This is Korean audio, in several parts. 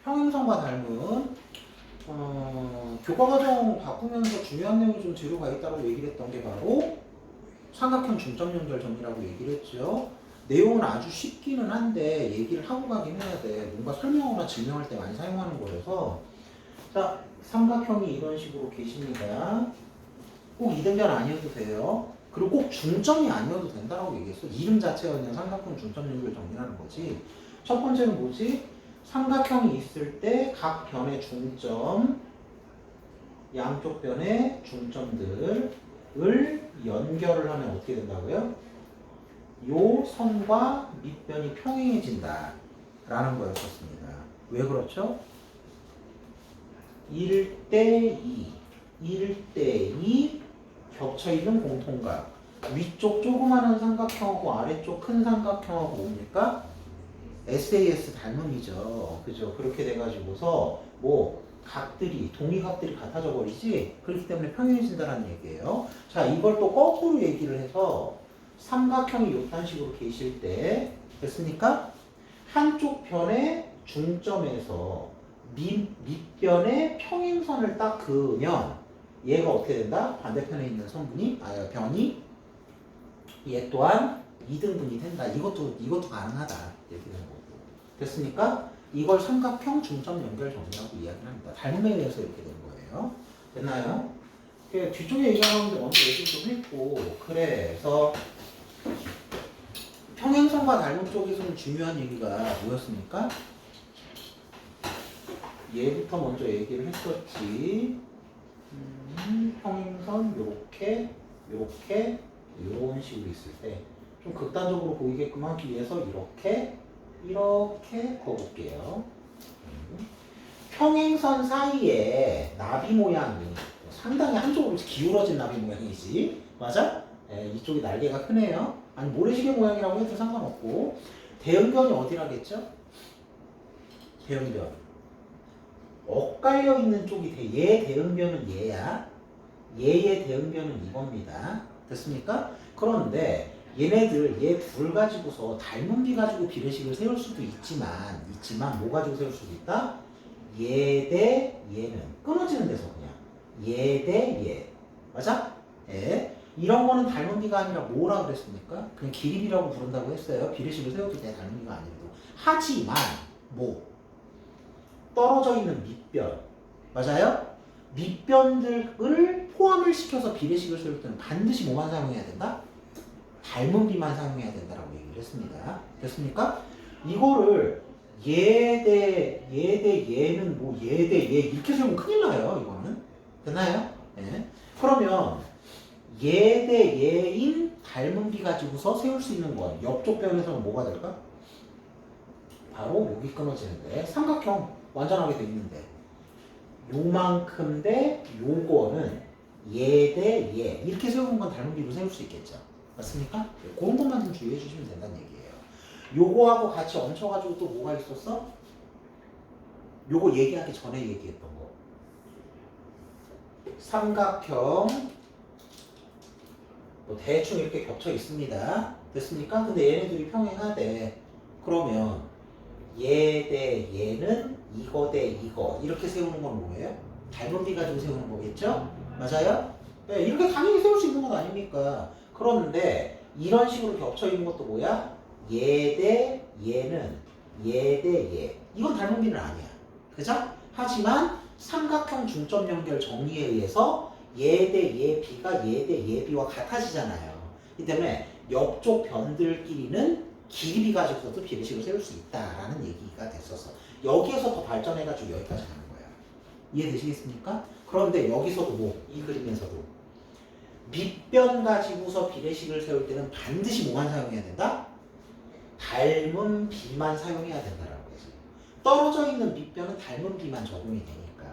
평행선과 닮은 교과과정 바꾸면서 중요한 내용이 좀 들어가 있다고 얘기를 했던 게 바로 삼각형 중점 연결 정리라고 얘기를 했죠. 내용은 아주 쉽기는 한데 얘기를 하고 가긴 해야 돼. 뭔가 설명하거나 증명할 때 많이 사용하는 거라서. 자, 삼각형이 이런 식으로 계십니다. 꼭 이등변 아니어도 돼요. 그리고 꼭 중점이 아니어도 된다라고 얘기했어. 이름 자체가 그냥 삼각형 중점 연결 정리라는 거지. 첫 번째는 뭐지? 삼각형이 있을 때 각 변의 중점, 양쪽 변의 중점들을 연결을 하면 어떻게 된다고요? 요 선과 밑변이 평행해진다 라는 거였었습니다. 왜 그렇죠? 1대2 겹쳐있는 공통각. 위쪽 조그마한 삼각형하고 아래쪽 큰 삼각형하고 뭡니까? SAS 닮음이죠. 그죠? 그렇게 돼가지고서 뭐 각들이 동위각들이 같아져 버리지. 그렇기 때문에 평행해진다는 얘기예요. 자, 이걸 또 거꾸로 얘기를 해서 삼각형이 요딴 식으로 계실 때 됐습니까? 한쪽 변의 중점에서 밑변의 평행선을 딱 그으면 얘가 어떻게 된다? 반대편에 있는 변이 얘 또한 이등분이 된다. 이것도 가능하다. 얘기되는 거고. 됐습니까? 이걸 삼각형 중점 연결 정리라고 이야기를 합니다. 닮음에 의해서 이렇게 된 거예요. 됐나요? 뒤쪽에 얘기하는데 먼저 얘기 좀 했고, 그래서 평행선과 닮음 쪽에서는 중요한 얘기가 뭐였습니까? 얘부터 먼저 얘기를 했었지. 평행선 요렇게 이런 식으로 있을 때 좀 극단적으로 보이게끔 하기 위해서 이렇게 그어볼게요. 평행선 사이에 나비 모양이 상당히 한쪽으로 기울어진 나비 모양이지. 맞아? 이쪽이 날개가 크네요. 아니 모래시계 모양이라고 해도 상관없고. 대응변이 어디라겠죠? 대응변. 엇갈려 있는 쪽이 얘 대응변은 얘야. 얘의 대응변은 이겁니다. 됐습니까? 그런데 얘네들 얘 둘 가지고서 닮은 비 가지고 비례식을 세울 수도 있지만 뭐 가지고 세울 수도 있다? 얘 대 얘는 끊어지는 데서 그냥 얘 대 얘. 맞아? 예. 이런 거는 닮은 비가 아니라 뭐라 그랬습니까? 그냥 기립이라고 부른다고 했어요. 비례식을 세워도 돼, 닮은 비가 아니라도. 하지만 뭐 떨어져 있는 밑변. 맞아요? 밑변들을 포함을 시켜서 비례식을 세울 때는 반드시 뭐만 사용해야 된다? 닮은 비만 사용해야 된다라고 얘기를 했습니다. 됐습니까? 이거를 얘 대 얘는 뭐 얘 대 얘 이렇게 세우면 큰일 나요. 이거는. 됐나요? 네. 그러면 얘 대 얘인 닮은 비 가지고서 세울 수 있는 건 옆쪽 변에서는 뭐가 될까? 바로 여기 끊어지는데 삼각형 완전하게 돼 있는데 요만큼 대 요거는 얘 대 얘 이렇게 세우는 건 닮은 비로 세울 수 있겠죠. 맞습니까? 그런 것만 좀 주의해 주시면 된다는 얘기예요. 요거하고 같이 얹혀가지고 또 뭐가 있었어? 요거 얘기하기 전에 얘기했던 거. 삼각형 뭐 대충 이렇게 겹쳐 있습니다. 됐습니까? 근데 얘네들이 평행하대. 그러면 얘 대 얘는 이거 대 이거 이렇게 세우는 건 뭐예요? 닮은 비 가지고 세우는 거겠죠? 맞아요? 네, 이렇게 당연히 세울 수 있는 건 아닙니까? 그런데 이런 식으로 겹쳐 있는 것도 뭐야? 얘 대 얘는 얘 대 얘. 이건 닮은 비는 아니야. 그죠? 하지만 삼각형 중점 연결 정리에 의해서 얘 대 얘 비가 얘 대 얘 비와 같아지잖아요. 이 때문에 옆쪽 변들끼리는 길이 가지고서도 비례식을 세울 수 있다라는 얘기가 됐었어. 여기에서 더 발전해가지고 여기까지 가는 거야. 이해되시겠습니까? 그런데 여기서도 뭐 이 그림에서도 밑변 가지고서 비례식을 세울 때는 반드시 뭐만 사용해야 된다? 닮은 비만 사용해야 된다라는 거지. 떨어져 있는 밑변은 닮은 비만 적용이 되니까.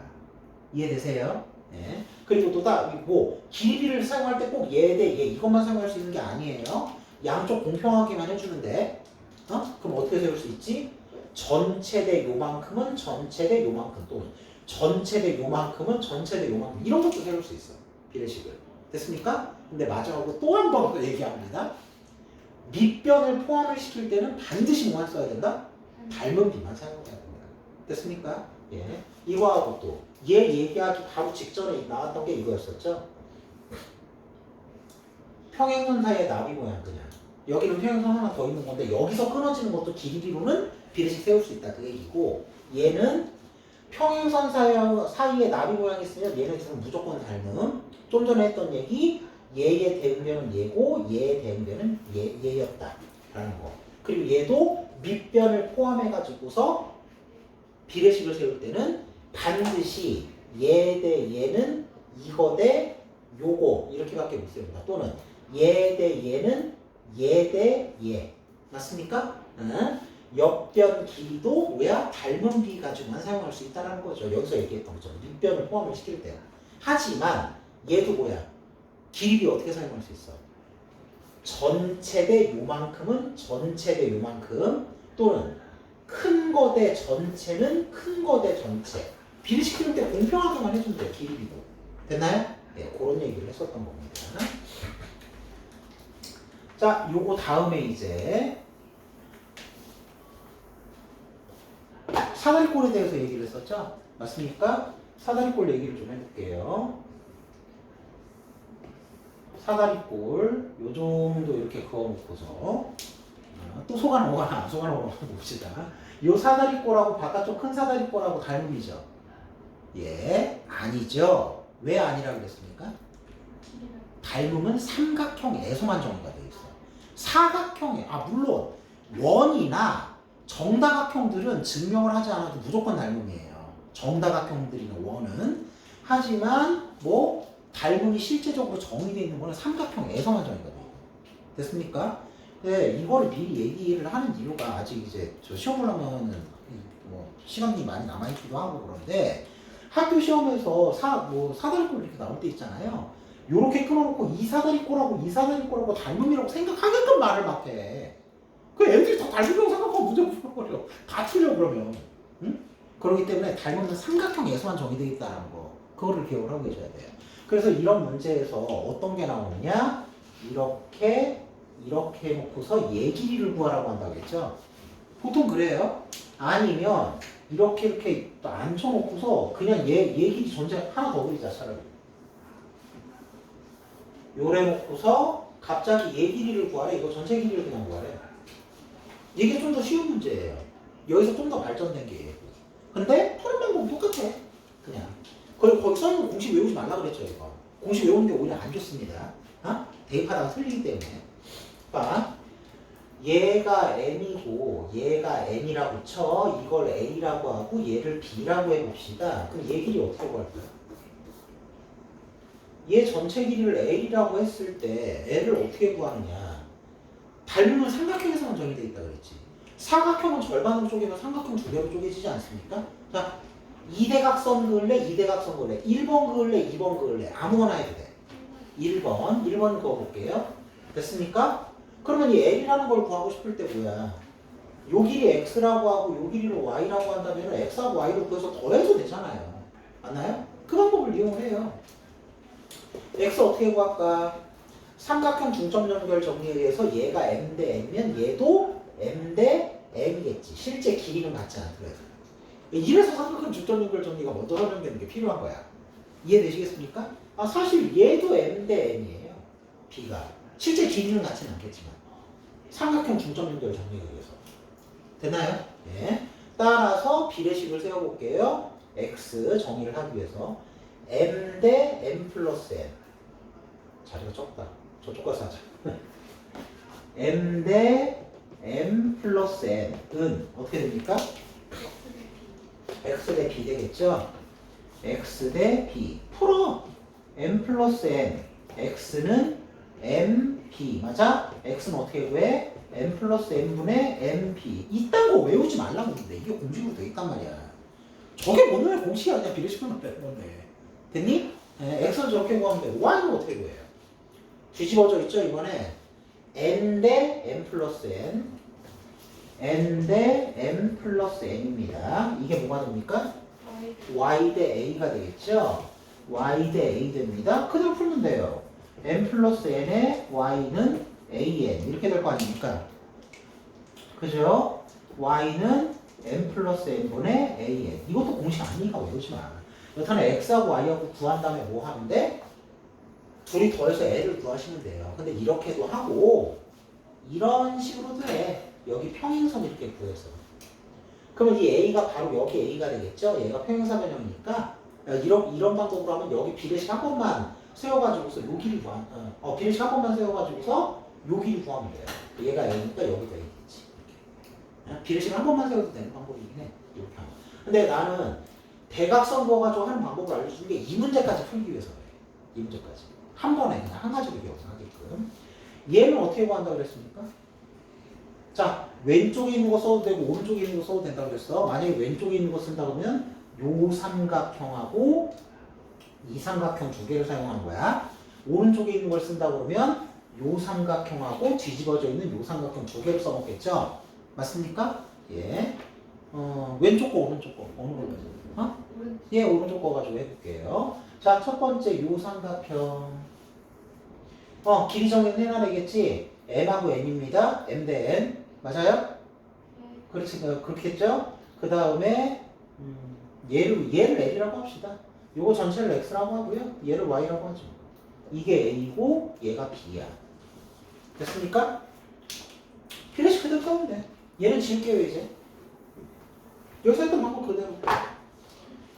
이해되세요? 네. 그리고 또 뭐 길이를 사용할 때 꼭 얘 대 얘 이것만 사용할 수 있는 게 아니에요. 양쪽 공평하게만 해주는데 그럼 어떻게 세울 수 있지? 전체 대 요만큼은 전체 대 요만큼 또는 전체 대 요만큼은 전체 대 요만큼 이런 것도 세울 수 있어. 비례식을. 됐습니까? 근데 마지막으로 또 한 번 더 얘기합니다. 밑변을 포함을 시킬 때는 반드시 뭐만 써야 된다? 닮은 비만 사용해야 된다. 됐습니까? 예. 이거하고 또 얘 얘기하기 바로 직전에 나왔던 게 이거였었죠. 평행선사의 나비 모양 그냥. 여기는 평행선 하나 더 있는 건데 여기서 끊어지는 것도 길이로는 비례식 세울 수 있다 그 얘기고 얘는 평행선 사이에 나비 모양이 있으면 얘는 있으면 무조건 닮음. 좀 전에 했던 얘기 얘의 대응변은 얘고 얘의 대응변은 얘였다 라는 거. 그리고 얘도 밑변을 포함해 가지고서 비례식을 세울 때는 반드시 얘 대 얘는 이거 대 요거 이렇게밖에 못 세웁니다. 또는 얘 대 얘는 얘 대 얘. 맞습니까? 응? 옆변 길이도 뭐야? 닮은 비 가지고만 사용할 수 있다는 거죠. 여기서 얘기했던 거죠. 밑변을 포함을 시킬 때. 하지만 얘도 뭐야? 길이 어떻게 사용할 수 있어? 전체 대 요만큼은 전체 대 요만큼 또는 큰 거 대 전체는 큰 거 대 전체. 비례시키는 때 공평하게만 해준대요. 길이도. 됐나요? 네, 그런 얘기를 했었던 겁니다. 자, 요거 다음에 이제 사다리꼴에 대해서 얘기를 했었죠? 맞습니까? 사다리꼴 얘기를 좀 해볼게요. 사다리꼴 요 정도 이렇게 그어놓고서 또 속아 넘어가나 안 속아 넘어가나 봅시다. 요 사다리꼴하고 바깥쪽 큰 사다리꼴하고 닮음이죠? 예, 아니죠. 왜 아니라고 그랬습니까? 닮음은 삼각형에서만 정의가 되어 있어요. 사각형에, 물론 원이나 정다각형들은 증명을 하지 않아도 무조건 닮음이에요. 정다각형들이나 원은. 하지만 뭐 닮음이 실제적으로 정의되어 있는 거는 삼각형에서만 정의가 돼요. 됐습니까? 네, 이거를 미리 얘기를 하는 이유가 아직 이제 저 시험 보려면은 뭐 시간이 많이 남아있기도 하고 그런데 학교 시험에서 사다리꼴 이렇게 나올 때 있잖아요. 요렇게 끊어놓고 이 사다리꼴하고 이 사다리꼴하고 닮음이라고 생각하게끔 말을 막 해. 그 애들이 다 닮음이라고 생각하고 문제 풀어버려. 다 틀려 그러면. 응? 그렇기 때문에 닮음은 삼각형에서만 정의되어 있다는 거. 그거를 기억을 하고 계셔야 돼요. 그래서 이런 문제에서 어떤 게 나오느냐? 이렇게 해놓고서 얘 길이를 구하라고 한다고 했죠? 보통 그래요. 아니면 이렇게 앉혀놓고서 그냥 얘 길이 존재 하나 더 그리자 차라리. 요래 놓고서 갑자기 얘 길이를 구하래. 이거 전체 길이를 그냥 구하래. 이게 좀 더 쉬운 문제예요. 여기서 좀 더 발전된 게 얘고. 근데 푸는 방법은 똑같아. 그냥. 거기서는 공식 외우지 말라 그랬죠, 이거. 공식 외우는 게 오히려 안 좋습니다. 대입하다가 틀리기 때문에. 봐. 얘가 n이고 얘가 n이라고 쳐. 이걸 a라고 하고 얘를 b라고 해봅시다. 그럼 얘 길이 어떻게 구할까요? 얘 전체 길이를 L이라고 했을 때 L을 어떻게 구하느냐? 닮음은 삼각형에서만 정의되어 있다 그랬지. 사각형은 절반으로 쪼개면 삼각형 두 개로 쪼개지지 않습니까? 자, 2대각선 그을래? 2대각선 그을래? 1번 그을래? 2번 그을래? 아무거나 해도 돼. 1번 그어볼게요. 됐습니까? 그러면 이 L이라는 걸 구하고 싶을 때 뭐야? 요 길이 X라고 하고 요 길이를 Y라고 한다면 X하고 Y를 구해서 더해도 되잖아요. 맞나요? 그 방법을 이용을 해요. X 어떻게 구할까? 삼각형 중점 연결 정리에 의해서 얘가 M 대 M이면 얘도 M 대 M이겠지. 실제 길이는 같지 않더라도. 이래서 삼각형 중점 연결 정리가 먼저 설명되는 게 필요한 거야. 이해되시겠습니까? 사실 얘도 M 대 M이에요. B가. 실제 길이는 같지는 않겠지만. 삼각형 중점 연결 정리에 의해서. 됐나요? 네. 따라서 비례식을 세워볼게요. X 정의를 하기 위해서. M 대 M 플러스 N. 자리가 적다. 저쪽 가서 하자. M 대 M 플러스 N은 어떻게 됩니까? X 대 B 되겠죠? X 대 B. 풀어! M 플러스 N. X는 M, B. 맞아? X는 어떻게 구해? M 플러스 N분의 M, B. 이딴 거 외우지 말라고 했는데 이게 공식으로 되겠단 말이야. 저게 뭐냐 공식이 아니야. 비례식만 빼는 건데. 됐니? X는 저렇게 구하면 돼. Y는 어떻게 구해요? 뒤집어져 있죠, 이번에. N 대 M 플러스 N. N 대 M 플러스 N입니다. 이게 뭐가 됩니까? Y 대 A가 되겠죠? Y 대 A 됩니다. 그대로 풀면 돼요. M 플러스 N의 Y는 AN. 이렇게 될 거 아닙니까? 그죠? Y는 m 플러스 n분의 an. 이것도 공식 아니니까 외우지 마. 여튼은 x하고 y하고 구한 다음에 뭐 하는데? 둘이 더해서 애를 구하시면 돼요. 근데 이렇게도 하고 이런 식으로도 해. 여기 평행선 이렇게 구해서. 그러면 이 a가 바로 여기 a가 되겠죠? 얘가 평행사 변형이니까 이런 방법으로 하면 여기 비례식 한 번만 세워가지고서 요 길이 구한 비례식 한 번만 세워가지고서 요 길이 구하면 돼요. 얘가 a니까 여기도 a겠지. 비례식 한 번만 세워도 되는 방법이긴 해. 이렇게 하면. 근데 나는 대각선 구워가지고 하는 방법을 알려준 게 이 문제까지 풀기 위해서 그래. 이 문제까지. 한 번에 그냥 한 가지로 기억을 하게끔. 얘는 어떻게 구한다고 그랬습니까? 자, 왼쪽에 있는 거 써도 되고 오른쪽에 있는 거 써도 된다고 그랬어. 만약에 왼쪽에 있는 거 쓴다 그러면 요 삼각형하고 이 삼각형 두 개를 사용하는 거야. 오른쪽에 있는 걸 쓴다 그러면 요 삼각형하고 뒤집어져 있는 요 삼각형 두 개를 써먹겠죠? 맞습니까? 예. 왼쪽 거 오른쪽 거 어느 걸로 해서? 예, 오른쪽 거 가지고 해볼게요. 자, 첫 번째 요 삼각형. 길이 정의는 해놔야겠지? m하고 n입니다. m 대 n. 맞아요? 그렇지, 그렇겠죠? 그 다음에, 얘를 l이라고 합시다. 요거 전체를 x라고 하고요. 얘를 y라고 하죠. 이게 a고, 얘가 b야. 됐습니까? 비례식 그대로 써면 돼. 얘는 지울게요, 이제. 여기서 했던 방법 그대로.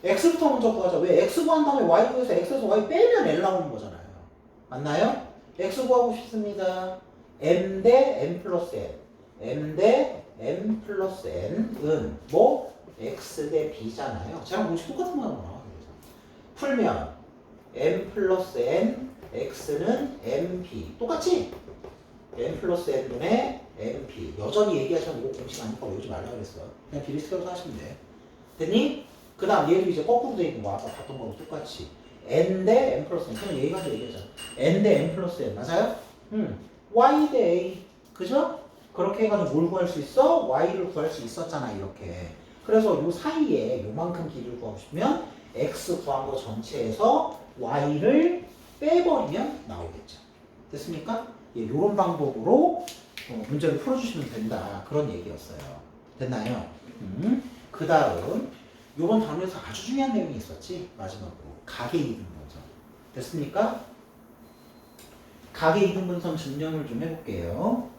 x부터 먼저 구하자. 왜? x 구한 다음에 y 구해서 x에서 y 빼면 l 나오는 거잖아요. 맞나요? x 구하고 싶습니다. m 대 m 플러스 n. m 대 m 플러스 n은 뭐? x 대 b잖아요. 쟤랑 공식 똑같은 거 나와. 풀면 m 플러스 n, x는 mp. 똑같지? m 플러스 n분의 mp. 여전히 얘기하시면 이거 공식 아니까 외우지 말라 그랬어. 그냥 비례식으로 하시면 돼. 됐니? 그 다음 얘도 이제 거꾸로 돼 있는 거 아까 봤던 거하고 똑같이 n 대 n 플러스 n. 그냥 얘기가지고 얘기하자. n 대 n 플러스 n. 맞아요? y 대 a. 그죠? 그렇게 해가지고 뭘 구할 수 있어? y를 구할 수 있었잖아 이렇게. 그래서 요 사이에 요만큼 길이를 구하고 싶으면 x 구한 거 전체에서 y를 빼버리면 나오겠죠. 됐습니까? 예, 요런 방법으로 문제를 풀어주시면 된다. 그런 얘기였어요. 됐나요? 그 다음 요번 단원에서 아주 중요한 내용이 있었지. 마지막으로 가계 이등분선. 됐습니까? 가계 이등분선 증명을 좀 해볼게요.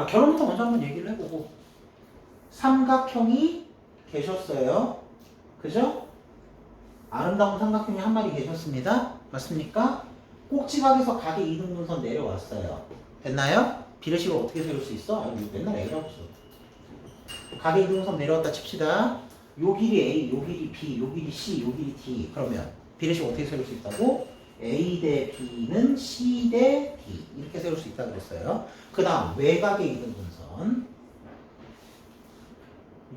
결론부터 먼저 한번 얘기를 해보고. 삼각형이 계셨어요. 그죠? 아름다운 삼각형이 한 마리 계셨습니다. 맞습니까? 꼭지각에서 가계 이등분선 내려왔어요. 됐나요? 비례식을 어떻게 세울 수 있어? 아니, 맨날 A라고 써. 가계 이등분선 내려왔다 칩시다. 요 길이 A, 요 길이 B, 요 길이 C, 요 길이 D. 그러면 비례식 어떻게 세울 수 있다고? A 대 B는 C 대 D. 이렇게 세울 수 있다고 그랬어요. 그 다음 외곽의 이등분선.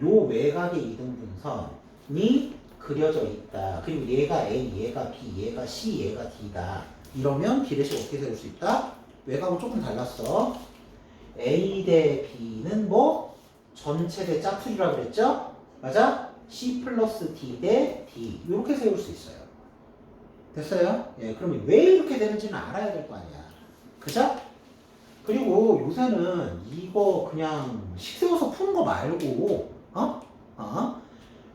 요 외곽의 이등분선이 그려져 있다. 그리고 얘가 A, 얘가 B, 얘가 C, 얘가 D다. 이러면 비례식 어떻게 세울 수 있다? 외곽은 조금 달랐어. A 대 B는 뭐? 전체 대 짝풀이라고 그랬죠? 맞아? C 플러스 D 대 D. 이렇게 세울 수 있어요. 됐어요? 예, 그러면 왜 이렇게 되는지는 알아야 될 거 아니야. 그죠? 그리고 요새는 이거 그냥 식 세워서 푸는 거 말고,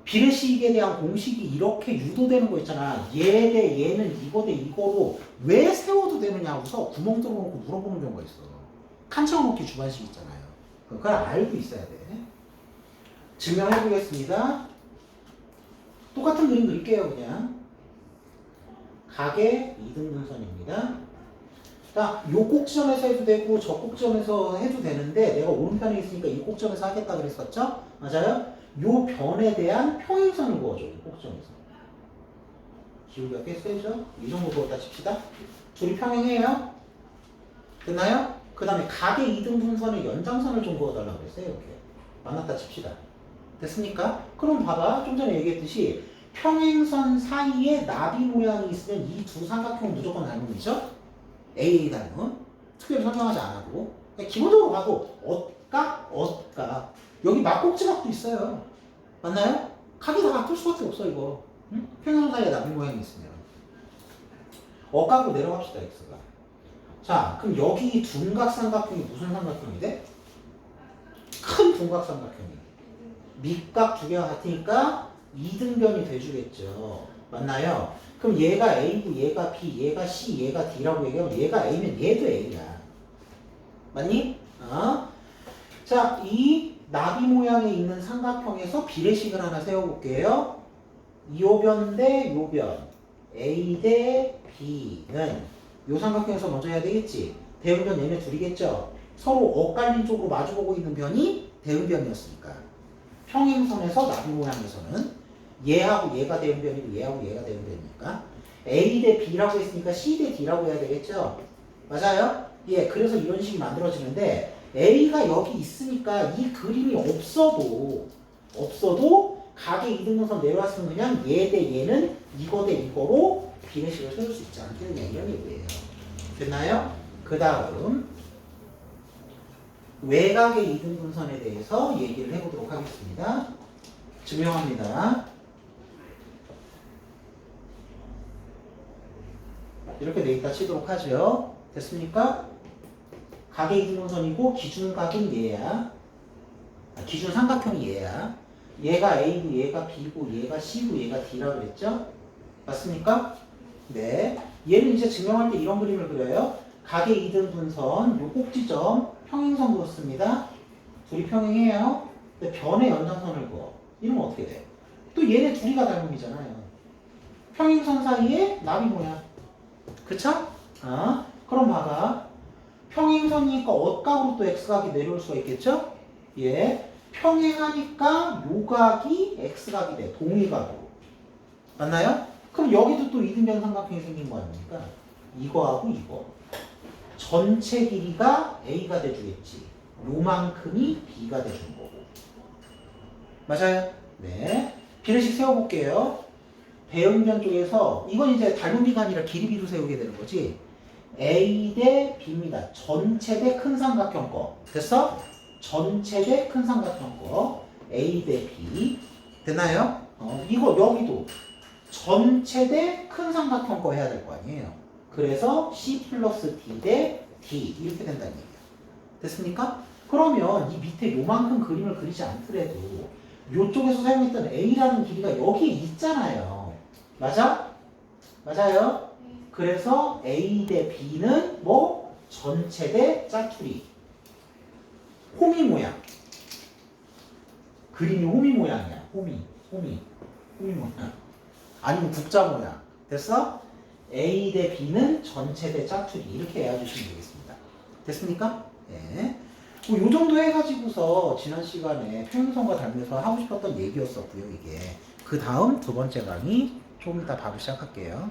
비례식에 대한 공식이 이렇게 유도되는 거 있잖아. 얘 대 얘는 이거 대 이거로 왜 세워도 되느냐고서 구멍 뚫어놓고 물어보는 경우가 있어. 칸 채워놓기 주관식 있잖아요. 그걸 알고 있어야 돼. 증명해 보겠습니다. 똑같은 그림 그릴게요, 그냥. 가계 이등분선입니다. 자, 요 꼭지점에서 해도 되고 저 꼭지점에서 해도 되는데 내가 오른편에 있으니까 이 꼭지점에서 하겠다 그랬었죠? 맞아요? 요 변에 대한 평행선을 그어줘. 이 꼭지점에서. 기울기가 꽤 세죠? 이 정도 그었다 칩시다. 둘이 평행해요? 됐나요? 그 다음에 가계 이등분선의 연장선을 좀 그어달라고 그랬어요. 이렇게. 만났다 칩시다. 됐습니까? 그럼 봐봐. 좀 전에 얘기했듯이 평행선 사이에 나비 모양이 있으면 이 두 삼각형은 무조건 닮음이죠? AA 닮음. 특별히 설명하지 않아도. 기본적으로 봐도 엇각. 여기 막꼭지각도 있어요. 맞나요? 각이 다 같을 수밖에 없어 이거. 응? 평행선 사이에 나비 모양이 있으면. 엇각으로 내려갑시다 x가. 자, 그럼 여기 둔각 삼각형이 무슨 삼각형이 돼? 큰 둔각삼각형이 밑각 두 개가 같으니까 이등변이 돼주겠죠. 맞나요? 그럼 얘가 A고 얘가 B, 얘가 C, 얘가 D라고 얘기하면 얘가 A면 얘도 A야. 맞니? 자, 이 나비 모양에 있는 삼각형에서 비례식을 하나 세워볼게요. 요변 대 요변, A 대 B는 요 삼각형에서 먼저 해야 되겠지. 대응변 얘네 둘이겠죠. 서로 엇갈린 쪽으로 마주보고 있는 변이 대응변이었으니까. 평행선에서 나비 모양에서는 얘하고 얘가 대응변이고 얘하고 얘가 대응변이니까 A 대 B라고 했으니까 C 대 D라고 해야 되겠죠. 맞아요? 예, 그래서 이런 식이 만들어지는데 A가 여기 있으니까 이 그림이 없어도 각의 이등분선 내려왔으면 그냥 얘 대 얘는 이거 대 이거로 비례식을 세울 수 있지 않겠느냐 이런 얘기예요. 됐나요? 그 다음 외곽의 이등분선에 대해서 얘기를 해보도록 하겠습니다. 증명합니다. 이렇게 돼 있다 치도록 하죠. 됐습니까? 각의 이등분선이고 기준각은 얘야. 기준 삼각형이 얘야. 얘가 A고 얘가 B고 얘가 C고 얘가 D라고 그랬죠? 맞습니까? 네. 얘는 이제 증명할 때 이런 그림을 그려요. 각의 이등분선 요 꼭지점 평행선 그렇습니다. 둘이 평행해요. 근데 변의 연장선을 그어. 이러면 어떻게 돼? 또 얘네 둘이가 닮음이잖아요. 평행선 사이에 나비 모양. 그쵸? 그럼 봐봐. 평행선이니까 엇각으로 또 x각이 내려올 수가 있겠죠? 예. 평행하니까 요각이 x각이 돼. 동일각으로. 맞나요? 그럼 여기도 또 이등변 삼각형이 생긴 거 아닙니까? 이거하고 이거. 전체 길이가 a가 돼주겠지. 요만큼이 b가 돼준 거고. 맞아요? 네. 비례식 세워볼게요. 대응변 쪽에서 이건 이제 닮은 비가 아니라 길이 비로 세우게 되는 거지. A 대 B입니다. 전체 대 큰 삼각형 거. 됐어? 전체 대 큰 삼각형 거. A 대 B. 됐나요? 이거 여기도 전체 대 큰 삼각형 거 해야 될 거 아니에요. 그래서 C 플러스 D 대 D 이렇게 된다는 얘기야. 됐습니까? 그러면 이 밑에 요만큼 그림을 그리지 않더라도 요쪽에서 사용했던 A라는 길이가 여기에 있잖아요. 맞아? 맞아요? 그래서 A 대 B는 뭐? 전체 대 짜투리. 호미 모양. 그림이 호미 모양이야. 호미 모양. 아니면 국자 모양. 됐어? A 대 B는 전체 대 짜투리. 이렇게 외워주시면 되겠습니다. 됐습니까? 예. 뭐 요 정도 해가지고서 지난 시간에 평행선과 닮면서 하고 싶었던 얘기였었고요. 이게 그 다음 두 번째 강의 조금 이따 바로 시작할게요.